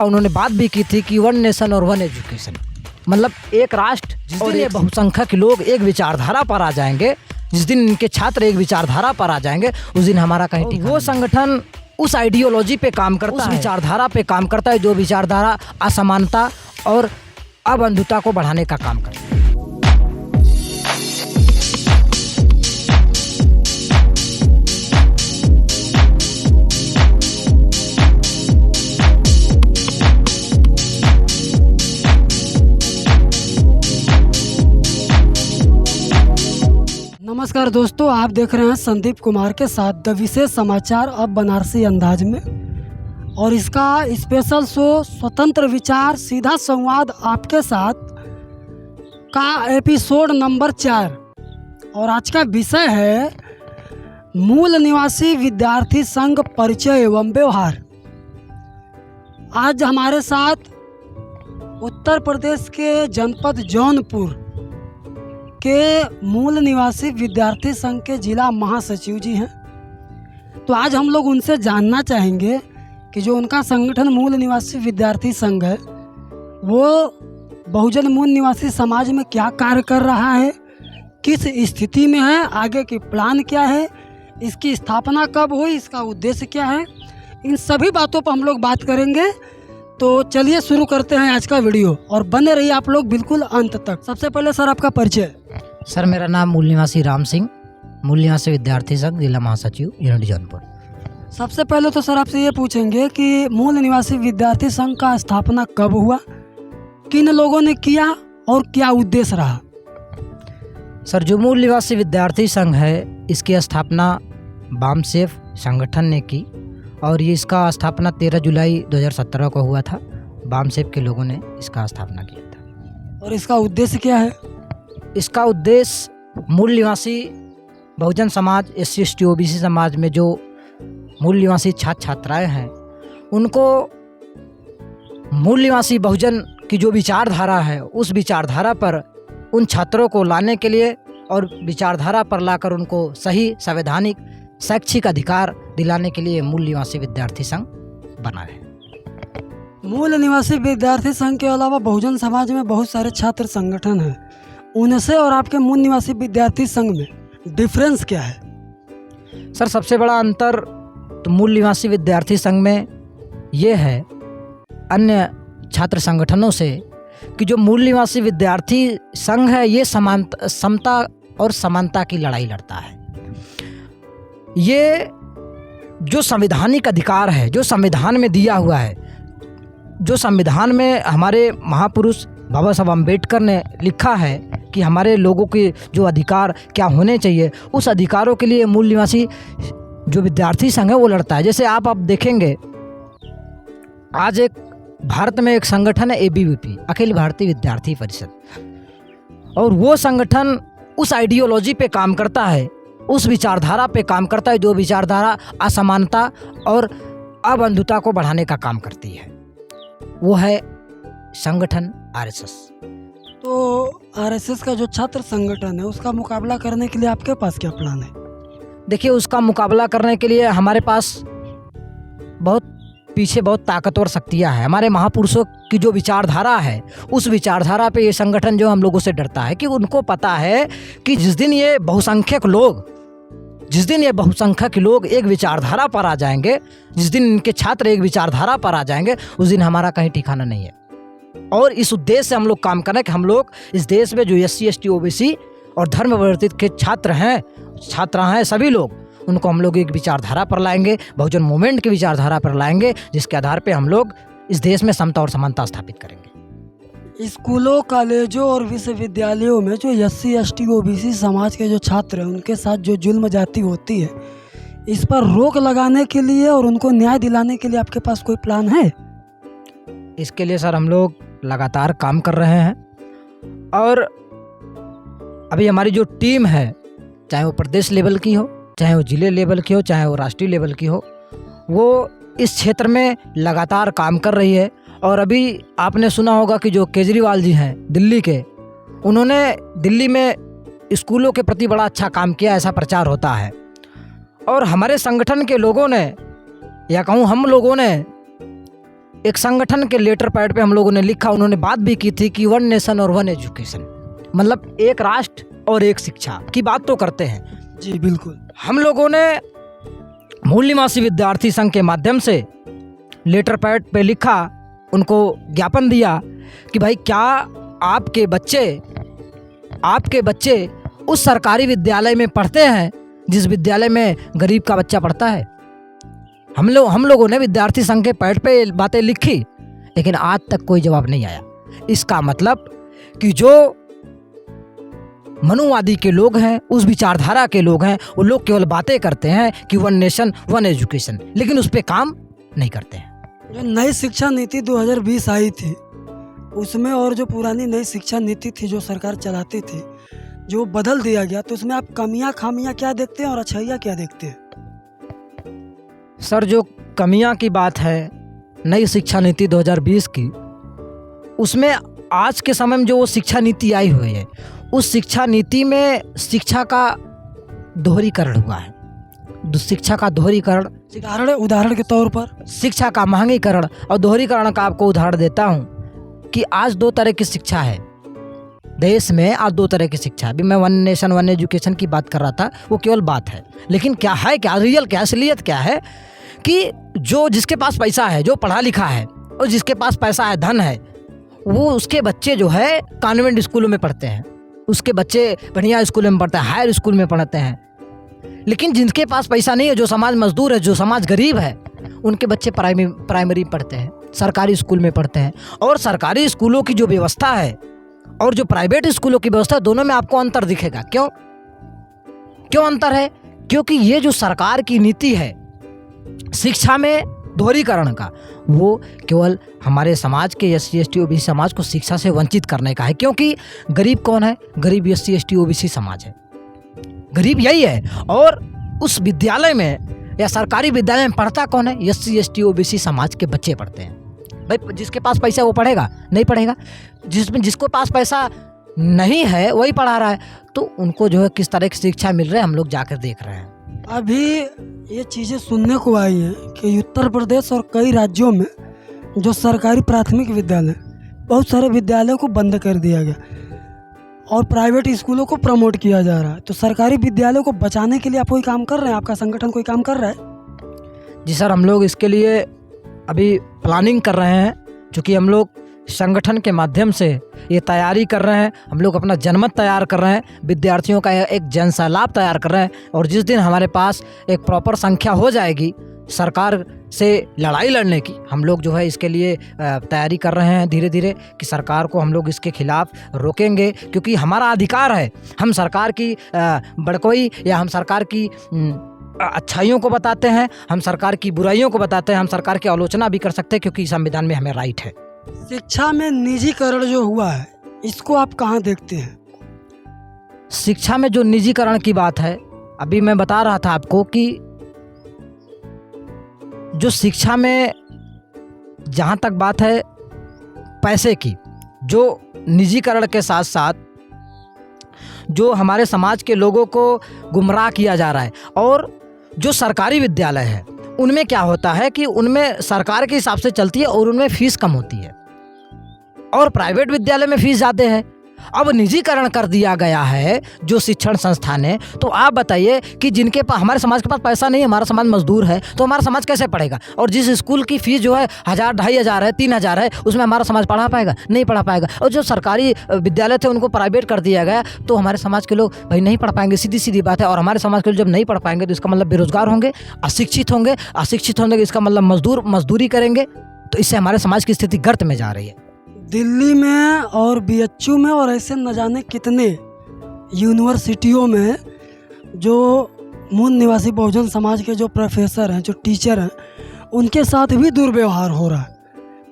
उन्होंने बात भी की थी कि वन नेशन और वन एजुकेशन, मतलब एक राष्ट्र और एक बहुसंख्यक लोग एक विचारधारा पर आ जाएंगे, जिस दिन इनके छात्र एक विचारधारा पर आ जाएंगे उस दिन हमारा कहीं ठिकाना। वो संगठन उस आइडियोलॉजी पे काम करता है, उस विचारधारा पे काम करता है जो विचारधारा असमानता और अबंधुता को बढ़ाने का काम करता है। नमस्कार दोस्तों, आप देख रहे हैं संदीप कुमार के साथ द विशेष समाचार अब बनारसी अंदाज में, और इसका स्पेशल शो स्वतंत्र विचार सीधा संवाद आपके साथ का एपिसोड नंबर 4। और आज का विषय है मूल निवासी विद्यार्थी संघ परिचय एवं व्यवहार। आज हमारे साथ उत्तर प्रदेश के जनपद जौनपुर के मूल निवासी विद्यार्थी संघ के जिला महासचिव जी हैं। तो आज हम लोग उनसे जानना चाहेंगे कि जो उनका संगठन मूल निवासी विद्यार्थी संघ है वो बहुजन मूल निवासी समाज में क्या कार्य कर रहा है, किस स्थिति में है, आगे की प्लान क्या है, इसकी स्थापना कब हुई, इसका उद्देश्य क्या है, इन सभी बातों पर हम लोग बात करेंगे। तो चलिए शुरू करते हैं आज का वीडियो और बने रहिए आप लोग बिल्कुल अंत तक। सबसे पहले सर आपका परिचय। सर मेरा नाम मूल निवासी राम सिंह, मूल निवासी विद्यार्थी संघ जिला महासचिव यूनिट जौनपुर। सबसे पहले तो सर आपसे ये पूछेंगे कि मूल निवासी विद्यार्थी संघ का स्थापना कब हुआ, किन लोगों ने किया और क्या उद्देश्य रहा। सर जो मूल निवासी विद्यार्थी संघ है इसकी स्थापना बामसेफ संगठन ने की और ये इसका स्थापना 13 जुलाई 2017 को हुआ था। बामसेफ के लोगों ने इसका स्थापना किया था। और इसका उद्देश्य क्या है? इसका उद्देश्य मूल निवासी Bahujan Samaj, SC ST OBC समाज में जो मूल निवासी छात्र छात्राएँ हैं उनको मूल निवासी बहुजन की जो विचारधारा है उस विचारधारा पर उन छात्रों को लाने के लिए और विचारधारा पर लाकर उनको सही संवैधानिक शैक्षिक अधिकार दिलाने के लिए मूल निवासी विद्यार्थी संघ बना है। मूल निवासी विद्यार्थी संघ के अलावा बहुजन समाज में बहुत सारे छात्र संगठन हैं, उनसे और आपके मूल निवासी विद्यार्थी संघ में डिफरेंस क्या है? सर सबसे बड़ा अंतर तो मूल निवासी विद्यार्थी संघ में ये है अन्य छात्र संगठनों से कि जो मूल निवासी विद्यार्थी संघ है ये समता और समानता की लड़ाई लड़ता है। ये जो संवैधानिक अधिकार है, जो संविधान में दिया हुआ है, जो संविधान में हमारे महापुरुष बाबा साहब अम्बेडकर ने लिखा है कि हमारे लोगों के जो अधिकार क्या होने चाहिए, उस अधिकारों के लिए मूल निवासी जो विद्यार्थी संघ है वो लड़ता है। जैसे आप देखेंगे आज एक भारत में एक संगठन है ABVP, अखिल भारतीय विद्यार्थी परिषद, और वो संगठन उस आइडियोलॉजी पे काम करता है, उस विचारधारा पे काम करता है जो विचारधारा असमानता और अबंधुता को बढ़ाने का काम करती है। वो है संगठन RSS। तो RSS का जो छात्र संगठन है उसका मुकाबला करने के लिए आपके पास क्या प्लान है? देखिए उसका मुकाबला करने के लिए हमारे पास बहुत ताकतवर शक्तियाँ हैं। हमारे महापुरुषों की जो विचारधारा है उस विचारधारा पे ये संगठन जो हम लोगों से डरता है कि उनको पता है कि जिस दिन ये बहुसंख्यक लोग एक विचारधारा पर आ जाएंगे, जिस दिन इनके छात्र एक विचारधारा पर आ जाएंगे उस दिन हमारा कहीं ठिकाना नहीं है। और इस उद्देश्य से हम लोग काम कर रहे हैं कि हम लोग इस देश में जो SC ST OBC और धर्म परिवर्तित के छात्रा हैं सभी लोग, उनको हम लोग एक विचारधारा पर लाएंगे, बहुजन मूवमेंट की विचारधारा पर लाएंगे, जिसके आधार पे हम लोग इस देश में समता और समानता स्थापित करेंगे। स्कूलों, कॉलेजों और विश्वविद्यालयों में जो SC ST OBC समाज के जो छात्र हैं उनके साथ जो जुल्म जाती होती है, इस पर रोक लगाने के लिए और उनको न्याय दिलाने के लिए आपके पास कोई प्लान है? इसके लिए सर हम लोग लगातार काम कर रहे हैं और अभी हमारी जो टीम है, चाहे वो प्रदेश लेवल की हो, चाहे वो जिले लेवल की हो, चाहे वो राष्ट्रीय लेवल की हो, वो इस क्षेत्र में लगातार काम कर रही है। और अभी आपने सुना होगा कि जो केजरीवाल जी हैं दिल्ली के, उन्होंने दिल्ली में स्कूलों के प्रति बड़ा अच्छा काम किया, ऐसा प्रचार होता है। और हमारे संगठन के लोगों ने या कहूँ हम लोगों ने एक संगठन के लेटर पैड पे हम लोगों ने लिखा, उन्होंने बात भी की थी कि 1 नेशन और 1 एजुकेशन, मतलब एक राष्ट्र और एक शिक्षा की बात तो करते हैं। जी बिल्कुल। हम लोगों ने मूल निवासी विद्यार्थी संघ के माध्यम से लेटर पैड पे लिखा, उनको ज्ञापन दिया कि भाई क्या आपके बच्चे उस सरकारी विद्यालय में पढ़ते हैं जिस विद्यालय में गरीब का बच्चा पढ़ता है। हम लोगों ने विद्यार्थी संघ के पैड पे बातें लिखी, लेकिन आज तक कोई जवाब नहीं आया। इसका मतलब कि जो मनुवादी के लोग हैं, उस विचारधारा के लोग हैं, वो लोग केवल बातें करते हैं कि 1 नेशन 1 एजुकेशन, लेकिन उस पर काम नहीं करते हैं। जो नई शिक्षा नीति 2020 आई थी उसमें और जो पुरानी नई शिक्षा नीति थी जो सरकार चलाती थी, जो बदल दिया गया, तो उसमें आप कमियां खामियां क्या देखते हैं और अच्छाइयां क्या देखते हैं? सर, जो कमियां की बात है नई शिक्षा नीति 2020 की, उसमें आज के समय में जो वो शिक्षा नीति आई हुई है, उस शिक्षा नीति में शिक्षा का दोहरीकरण हुआ है। शिक्षा का दोहरीकरण, उदाहरण के तौर पर शिक्षा का महंगीकरण और दोहरीकरण का आपको उदाहरण देता हूँ कि आज 2 तरह की शिक्षा है देश में। आज 2 तरह की शिक्षा है। अभी मैं 1 नेशन 1 एजुकेशन की बात कर रहा था, वो केवल बात है, लेकिन क्या है, क्या रियल, क्या असलियत क्या है कि जो जिसके पास पैसा है, जो पढ़ा लिखा है और जिसके पास पैसा है, धन है, वो उसके बच्चे जो है कॉन्वेंट स्कूलों में पढ़ते हैं, उसके बच्चे बढ़िया स्कूल में पढ़ते हैं, हायर स्कूल में पढ़ते हैं। लेकिन जिनके पास पैसा नहीं है, जो समाज मजदूर है, जो समाज गरीब है, उनके बच्चे प्राइमरी पढ़ते हैं, सरकारी स्कूल में पढ़ते हैं। और सरकारी स्कूलों की जो व्यवस्था है और जो प्राइवेट स्कूलों की व्यवस्था है, दोनों में आपको अंतर दिखेगा। क्यों अंतर है? क्योंकि ये जो सरकार की नीति है शिक्षा में दोहरीकरण का, वो केवल हमारे समाज के SC ST OBC समाज को शिक्षा से वंचित करने का है। क्योंकि गरीब कौन है? गरीब SC ST OBC समाज है, गरीब यही है। और उस विद्यालय में या सरकारी विद्यालय में पढ़ता कौन है? SC ST OBC समाज के बच्चे पढ़ते हैं। भाई जिसके पास पैसा वो पढ़ेगा? नहीं पढ़ेगा। जिसको पास पैसा नहीं है वही पढ़ा रहा है, तो उनको जो है किस तरह की शिक्षा मिल रही है हम लोग जाकर देख रहे हैं। अभी ये चीज़ें सुनने को आई हैं कि उत्तर प्रदेश और कई राज्यों में जो सरकारी प्राथमिक विद्यालय, बहुत सारे विद्यालयों को बंद कर दिया गया और प्राइवेट स्कूलों को प्रमोट किया जा रहा है। तो सरकारी विद्यालयों को बचाने के लिए आप कोई काम कर रहे हैं? आपका संगठन कोई काम कर रहा है? जी सर, हम लोग इसके लिए अभी प्लानिंग कर रहे हैं, क्योंकि हम लोग संगठन के माध्यम से ये तैयारी कर रहे हैं। हम लोग अपना जनमत तैयार कर रहे हैं, विद्यार्थियों का एक जनसैलाब तैयार कर रहे हैं। और जिस दिन हमारे पास एक प्रॉपर संख्या हो जाएगी सरकार से लड़ाई लड़ने की, हम लोग जो है इसके लिए तैयारी कर रहे हैं धीरे धीरे कि सरकार को हम लोग इसके खिलाफ रोकेंगे। क्योंकि हमारा अधिकार है, हम सरकार की बड़कोई या हम सरकार की अच्छाइयों को बताते हैं, हम सरकार की बुराइयों को बताते हैं, हम सरकार की आलोचना भी कर सकते हैं, क्योंकि संविधान में हमें राइट है। शिक्षा में निजीकरण जो हुआ है, इसको आप कहाँ देखते हैं? शिक्षा में जो निजीकरण की बात है, अभी मैं बता रहा था आपको कि जो शिक्षा में जहाँ तक बात है पैसे की, जो निजीकरण के साथ साथ जो हमारे समाज के लोगों को गुमराह किया जा रहा है। और जो सरकारी विद्यालय है उनमें क्या होता है कि उनमें सरकार के हिसाब से चलती है और उनमें फीस कम होती है, और प्राइवेट विद्यालय में फीस ज़्यादा है। अब निजीकरण कर दिया गया है जो शिक्षण संस्थान है। तो आप बताइए कि जिनके पास, हमारे समाज के पास पैसा नहीं है, हमारा समाज मजदूर है, तो हमारा समाज कैसे पढ़ेगा? और जिस स्कूल की फीस जो है 1000, 2500 है, 3000 है, उसमें हमारा समाज पढ़ा पाएगा? नहीं पढ़ा पाएगा। और जो सरकारी विद्यालय थे उनको प्राइवेट कर दिया गया, तो हमारे समाज के लोग भाई नहीं पढ़ पाएंगे, सीधी सीधी बात है। और हमारे समाज के लोग जब नहीं पढ़ पाएंगे तो इसका मतलब बेरोजगार होंगे, अशिक्षित होंगे, अशिक्षित होने का इसका मतलब मजदूरी करेंगे। तो इससे हमारे समाज की स्थिति गर्त में जा रही है। दिल्ली में और BHU में और ऐसे न जाने कितने यूनिवर्सिटियों में जो मूल निवासी बहुजन समाज के जो प्रोफेसर हैं, जो टीचर हैं, उनके साथ भी दुर्व्यवहार हो रहा है।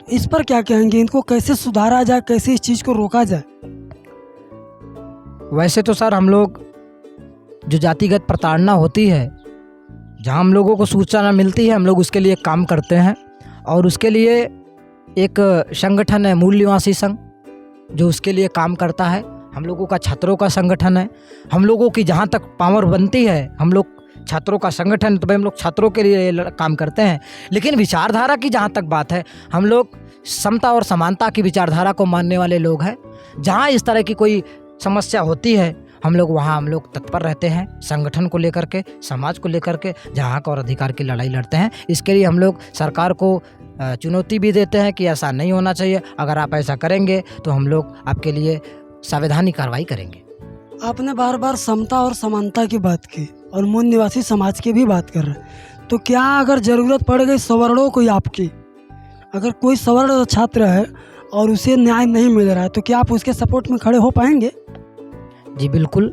तो इस पर क्या कहेंगे? इनको कैसे सुधारा जाए, कैसे इस चीज़ को रोका जाए? वैसे तो सर हम लोग जो जातिगत प्रताड़ना होती है, जहाँ हम लोगों को सूचना मिलती है, हम लोग उसके लिए काम करते हैं। और उसके लिए एक संगठन है मूल निवासी संघ, जो उसके लिए काम करता है। हम लोगों का छात्रों का संगठन है। हम लोगों की जहाँ तक पावर बनती है, हम लोग छात्रों का संगठन, तो भाई हम लोग छात्रों के लिए काम करते हैं। लेकिन विचारधारा की जहाँ तक बात है, हम लोग समता और समानता की विचारधारा को मानने वाले लोग हैं। जहाँ इस तरह की कोई समस्या होती है, हम लोग तत्पर रहते हैं, संगठन को लेकर के, समाज को लेकर के, जहाँ हक और अधिकार की लड़ाई लड़ते हैं। इसके लिए हम लोग सरकार को चुनौती भी देते हैं कि ऐसा नहीं होना चाहिए। अगर आप ऐसा करेंगे तो हम लोग आपके लिए संवैधानिक कार्रवाई करेंगे। आपने बार बार समता और समानता की बात की और मूल निवासी समाज की भी बात कर रहे हैं, तो क्या अगर ज़रूरत पड़ गई सवर्णों को आपकी, अगर कोई सवर्ण छात्र है और उसे न्याय नहीं मिल रहा है, तो क्या आप उसके सपोर्ट में खड़े हो पाएंगे? जी बिल्कुल।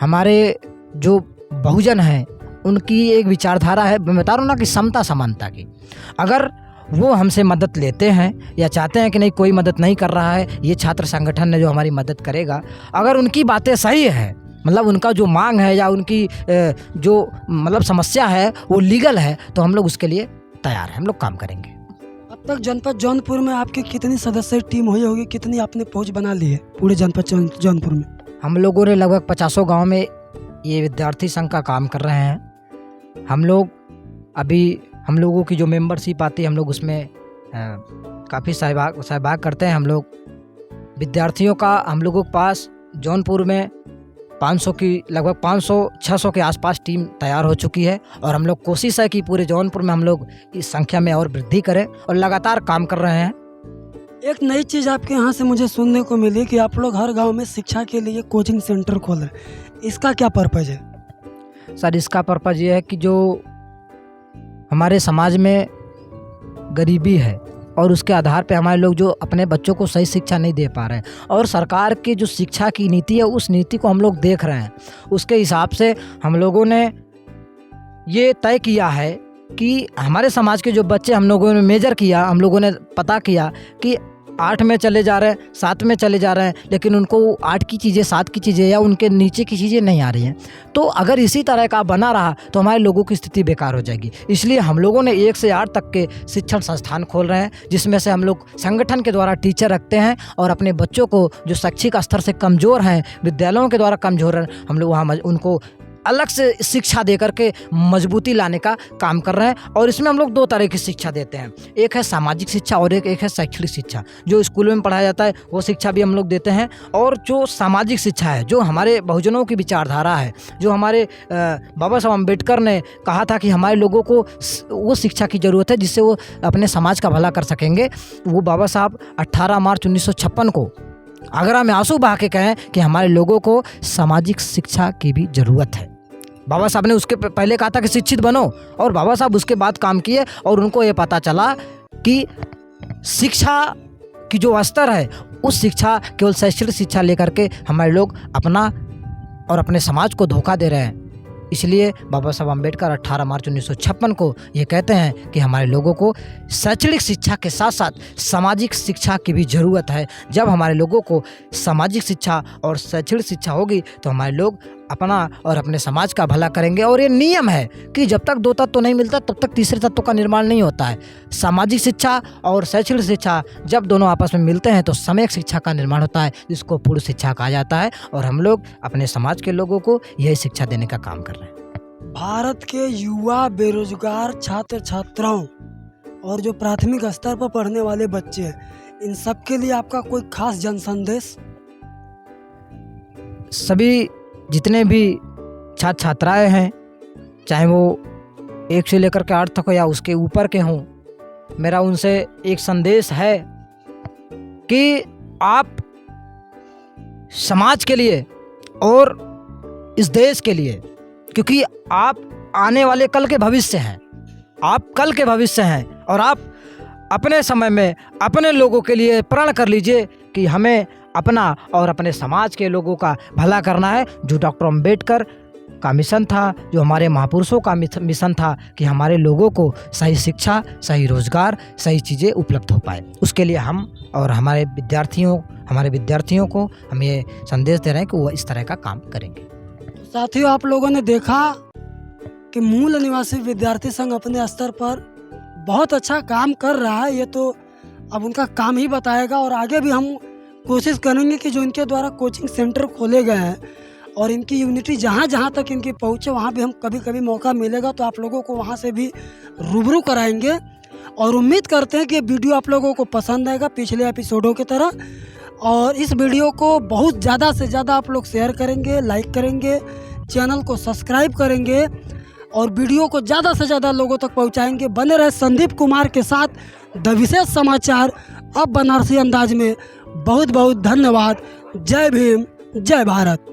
हमारे जो बहुजन हैं उनकी एक विचारधारा है, मैं बता रहा हूँ ना, कि समता समानता की। अगर वो हमसे मदद लेते हैं या चाहते हैं कि नहीं कोई मदद नहीं कर रहा है, ये छात्र संगठन है जो हमारी मदद करेगा, अगर उनकी बातें सही है, मतलब उनका जो मांग है या उनकी जो मतलब समस्या है वो लीगल है, तो हम लोग उसके लिए तैयार हैं, हम लोग काम करेंगे। अब तक जनपद जौनपुर में आपकी कितनी सदस्य टीम हुई होगी, कितनी आपने फौज बना ली है पूरे जनपद जौनपुर में? हम लोगों ने लगभग 50 गाँव में ये विद्यार्थी संघ का काम कर रहे हैं। हम लोग अभी, हम लोगों की जो मेंबरशिप आती है, हम लोग उसमें काफ़ी सहभाग करते हैं। हम लोग विद्यार्थियों का, हम लोगों के पास जौनपुर में 500 की लगभग 500-600 के आसपास टीम तैयार हो चुकी है। और हम लोग कोशिश है कि पूरे जौनपुर में हम लोग इस संख्या में और वृद्धि करें और लगातार काम कर रहे हैं। एक नई चीज़ आपके यहाँ से मुझे सुनने को मिली कि आप लोग हर गांव में शिक्षा के लिए कोचिंग सेंटर खोल रहे हैं, इसका क्या पर्पज़ है? सर, इसका पर्पज़ ये है कि जो हमारे समाज में गरीबी है और उसके आधार पे हमारे लोग जो अपने बच्चों को सही शिक्षा नहीं दे पा रहे हैं, और सरकार की जो शिक्षा की नीति है उस नीति को हम लोग देख रहे हैं, उसके हिसाब से हम लोगों ने ये तय किया है कि हमारे समाज के जो बच्चे, हम लोगों ने मेजर किया, हम लोगों ने पता किया कि 8 में चले जा रहे हैं, 7 में चले जा रहे हैं, लेकिन उनको 8 की चीज़ें, 7 की चीज़ें या उनके नीचे की चीज़ें नहीं आ रही हैं। तो अगर इसी तरह का बना रहा तो हमारे लोगों की स्थिति बेकार हो जाएगी। इसलिए हम लोगों ने 1 से 8 तक के शिक्षण संस्थान खोल रहे हैं, जिसमें से हम लोग संगठन के द्वारा टीचर रखते हैं और अपने बच्चों को जो शैक्षिक स्तर से कमज़ोर हैं, विद्यालयों के द्वारा कमज़ोर हैं, हम लोग वहाँ उनको अलग से शिक्षा दे करके मजबूती लाने का काम कर रहे हैं। और इसमें हम लोग 2 तरह की शिक्षा देते हैं, एक है सामाजिक शिक्षा और एक है शैक्षणिक शिक्षा। जो स्कूलों में पढ़ाया जाता है वो शिक्षा भी हम लोग देते हैं, और जो सामाजिक शिक्षा है, जो हमारे बहुजनों की विचारधारा है, जो हमारे बाबा साहब अम्बेडकर ने कहा था कि हमारे लोगों को वो शिक्षा की ज़रूरत है जिससे वो अपने समाज का भला कर सकेंगे, वो बाबा साहब 18 मार्च 1956 को आगरा में आंसू बहा के कहें कि हमारे लोगों को सामाजिक शिक्षा की भी ज़रूरत है। बाबा साहब ने उसके पहले कहा था कि शिक्षित बनो, और बाबा साहब उसके बाद काम किए और उनको ये पता चला कि शिक्षा की जो स्तर है उस शिक्षा, केवल शैक्षणिक शिक्षा लेकर के हमारे लोग अपना और अपने समाज को धोखा दे रहे हैं। इसलिए बाबा साहब अम्बेडकर 18 मार्च 1956 को ये कहते हैं कि हमारे लोगों को शैक्षणिक शिक्षा के साथ साथ सामाजिक शिक्षा की भी ज़रूरत है। जब हमारे लोगों को सामाजिक शिक्षा और शैक्षणिक शिक्षा होगी तो हमारे लोग अपना और अपने समाज का भला करेंगे। और ये नियम है कि जब तक 2 तत्व नहीं मिलता तब तक तीसरे तत्व का निर्माण नहीं होता है। सामाजिक शिक्षा और शैक्षणिक शिक्षा जब दोनों आपस में मिलते हैं तो सम्यक शिक्षा का निर्माण होता है, जिसको पूर्ण शिक्षा कहा जाता है। और हम लोग अपने समाज के लोगों को यही शिक्षा देने का काम कर रहे हैं। भारत के युवा बेरोजगार छात्र छात्राओं और जो प्राथमिक स्तर पर पढ़ने वाले बच्चे हैं, इन सब के लिए आपका कोई खास जन संदेश? सभी जितने भी छात्र छात्राएं हैं, चाहे वो 1 से लेकर के 8 तक हो या उसके ऊपर के हों, मेरा उनसे एक संदेश है कि आप समाज के लिए और इस देश के लिए, क्योंकि आप आने वाले कल के भविष्य हैं, आप कल के भविष्य हैं, और आप अपने समय में अपने लोगों के लिए प्रण कर लीजिए कि हमें अपना और अपने समाज के लोगों का भला करना है। जो डॉक्टर अम्बेडकर का मिशन था, जो हमारे महापुरुषों का मिशन था कि हमारे लोगों को सही शिक्षा, सही रोजगार, सही चीज़ें उपलब्ध हो पाए, उसके लिए हम और हमारे विद्यार्थियों को हम ये संदेश दे रहे हैं कि वो इस तरह का काम करेंगे। साथियों, आप लोगों ने देखा कि मूल निवासी विद्यार्थी संघ अपने स्तर पर बहुत अच्छा काम कर रहा है। ये तो अब उनका काम ही बताएगा, और आगे भी हम कोशिश करेंगे कि जो इनके द्वारा कोचिंग सेंटर खोले गए हैं और इनकी यूनिटी जहाँ जहाँ तक इनकी पहुँचे वहाँ भी हम कभी कभी मौका मिलेगा तो आप लोगों को वहाँ से भी रूबरू कराएंगे। और उम्मीद करते हैं कि ये वीडियो आप लोगों को पसंद आएगा पिछले एपिसोडों की तरह। और इस वीडियो को बहुत ज़्यादा से ज़्यादा आप लोग शेयर करेंगे, लाइक करेंगे, चैनल को सब्सक्राइब करेंगे और वीडियो को ज़्यादा से ज़्यादा लोगों तक पहुंचाएंगे। बने रहे संदीप कुमार के साथ द विशेष समाचार अब बनारसी अंदाज में। बहुत बहुत धन्यवाद। जय भीम, जय भारत।